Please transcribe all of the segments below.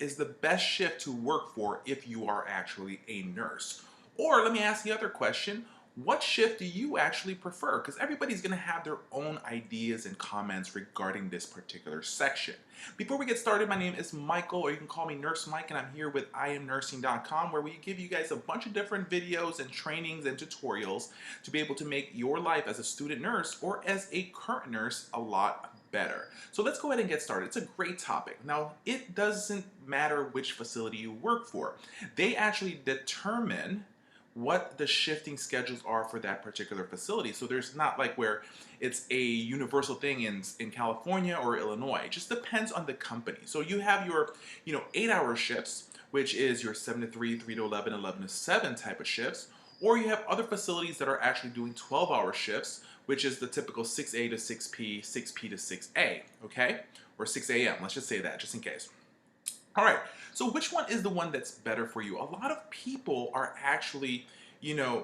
is the best shift to work for if you are actually a nurse? Or let me ask the other question, what shift do you actually prefer? Because everybody's going to have their own ideas and comments regarding this particular section. Before we get started, my name is Michael, or you can call me Nurse Mike, and I'm here with IamNursing.com, where we give you guys a bunch of different videos and trainings and tutorials to be able to make your life as a student nurse or as a current nurse a lot better. So let's go ahead and get started. It's a great topic. Now, it doesn't matter which facility you work for. They actually determine what the shifting schedules are for that particular facility. So there's not like where it's a universal thing in California or Illinois. It just depends on the company. So you have your, 8-hour shifts, which is your 7 to 3, 3 to 11, 11 to 7 type of shifts. Or you have other facilities that are actually doing 12-hour shifts, which is the typical 6A to 6P, 6P to 6A, okay? Or 6 a.m., let's just say that, just in case. All right, so which one is the one that's better for you? A lot of people are actually,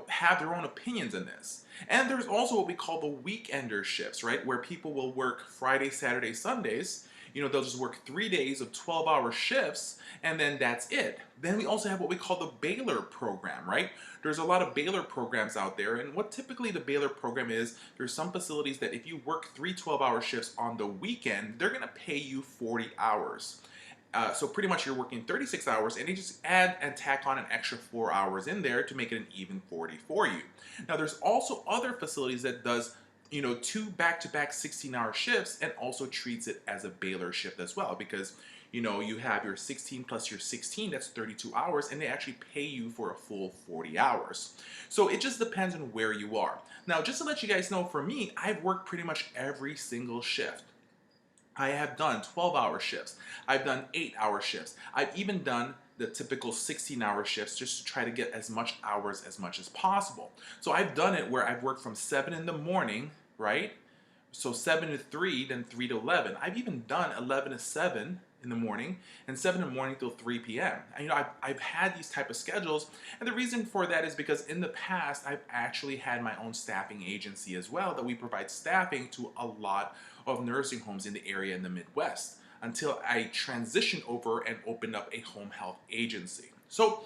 have their own opinions in this. And there's also what we call the weekender shifts, right? Where people will work Friday, Saturday, Sundays. They'll just work 3 days of 12-hour shifts, and then that's it. Then we also have what we call the Baylor program, right? There's a lot of Baylor programs out there, and what typically the Baylor program is, there's some facilities that if you work 3 12-hour shifts on the weekend, they're gonna pay you 40 hours. So pretty much you're working 36 hours, and they just add and tack on an extra 4 hours in there to make it an even 40 for you. Now there's also other facilities that does 2 back-to-back 16-hour shifts and also treats it as a Baylor shift as well, because you have your 16 plus your 16, that's 32 hours, and they actually pay you for a full 40 hours. So it just depends on where you are. Now just to let you guys know, for me, I've worked pretty much every single shift. I have done 12-hour shifts. I've done 8-hour shifts. I've even done the typical 16-hour shifts just to try to get as much hours as much as possible. So I've done it where I've worked from 7 in the morning, right? So 7 to 3, then 3 to 11. I've even done 11 to 7 in the morning and 7 in the morning till 3 p.m. And I've had these type of schedules, and the reason for that is because in the past I've actually had my own staffing agency as well, that we provide staffing to a lot of nursing homes in the area in the Midwest until I transitioned over and opened up a home health agency. So,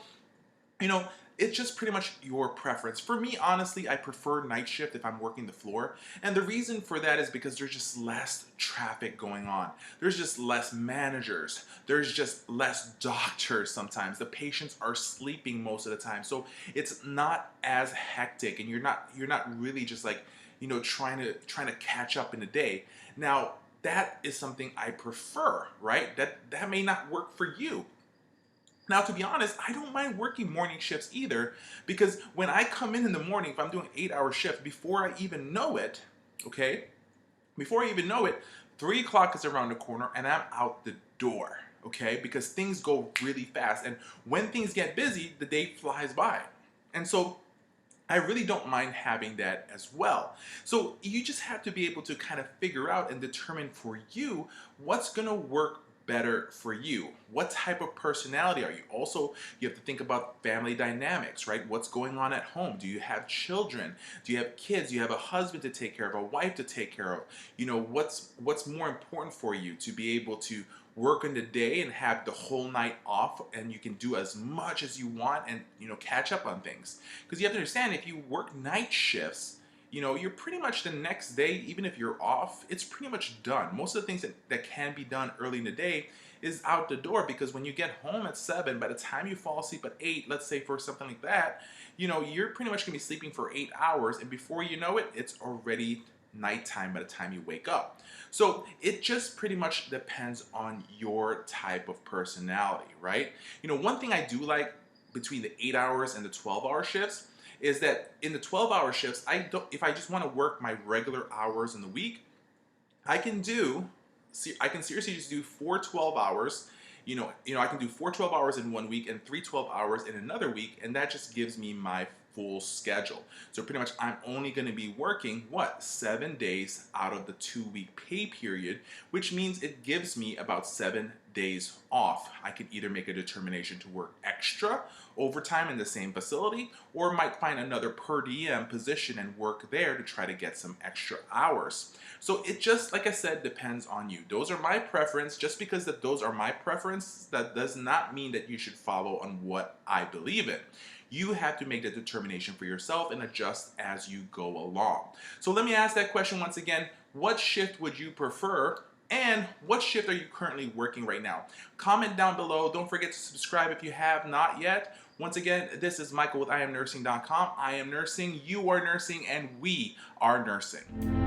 it's just pretty much your preference. For me, honestly, I prefer night shift if I'm working the floor. And the reason for that is because there's just less traffic going on. There's just less managers. There's just less doctors sometimes. The patients are sleeping most of the time. So it's not as hectic, and you're not really just like, trying to catch up in a day. Now, that is something I prefer, right? That may not work for you. Now, to be honest, I don't mind working morning shifts either, because when I come in the morning, if I'm doing 8-hour shift, before I even know it, okay, before I even know it, 3 o'clock is around the corner and I'm out the door, okay, because things go really fast. And when things get busy, the day flies by. And so I really don't mind having that as well. So you just have to be able to kind of figure out and determine for you what's going to work better for you. What type of personality are you? Also, you have to think about family dynamics, right? What's going on at home? Do you have children? Do you have kids? Do you have a husband to take care of, a wife to take care of? What's more important for you to be able to work in the day and have the whole night off, and you can do as much as you want and catch up on things? Because you have to understand, if you work night shifts, you're pretty much the next day, even if you're off, it's pretty much done. Most of the things that can be done early in the day is out the door, because when you get home at 7, by the time you fall asleep at 8, let's say for something like that, you're pretty much gonna be sleeping for 8 hours, and before you know it, it's already nighttime by the time you wake up. So it just pretty much depends on your type of personality, right? One thing I do like between the 8 hours and the 12-hour shifts is that in the 12-hour shifts, if I just want to work my regular hours in the week, I can seriously just do 4 12 hours. I can do 4 12 hours in one week and 3 12 hours in another week, and that just gives me my full schedule. So pretty much I'm only going to be working, what, 7 days out of the 2-week pay period, which means it gives me about 7 days off. I could either make a determination to work extra overtime in the same facility, or might find another per diem position and work there to try to get some extra hours. So it just, like I said, depends on you. Those are my preference. Just because that those are my preference, that does not mean that you should follow on what I believe in. You have to make the determination for yourself and adjust as you go along. So let me ask that question once again. What shift would you prefer? And what shift are you currently working right now? Comment down below. Don't forget to subscribe if you have not yet. Once again, this is Michael with IamNursing.com. I am nursing, you are nursing, and we are nursing.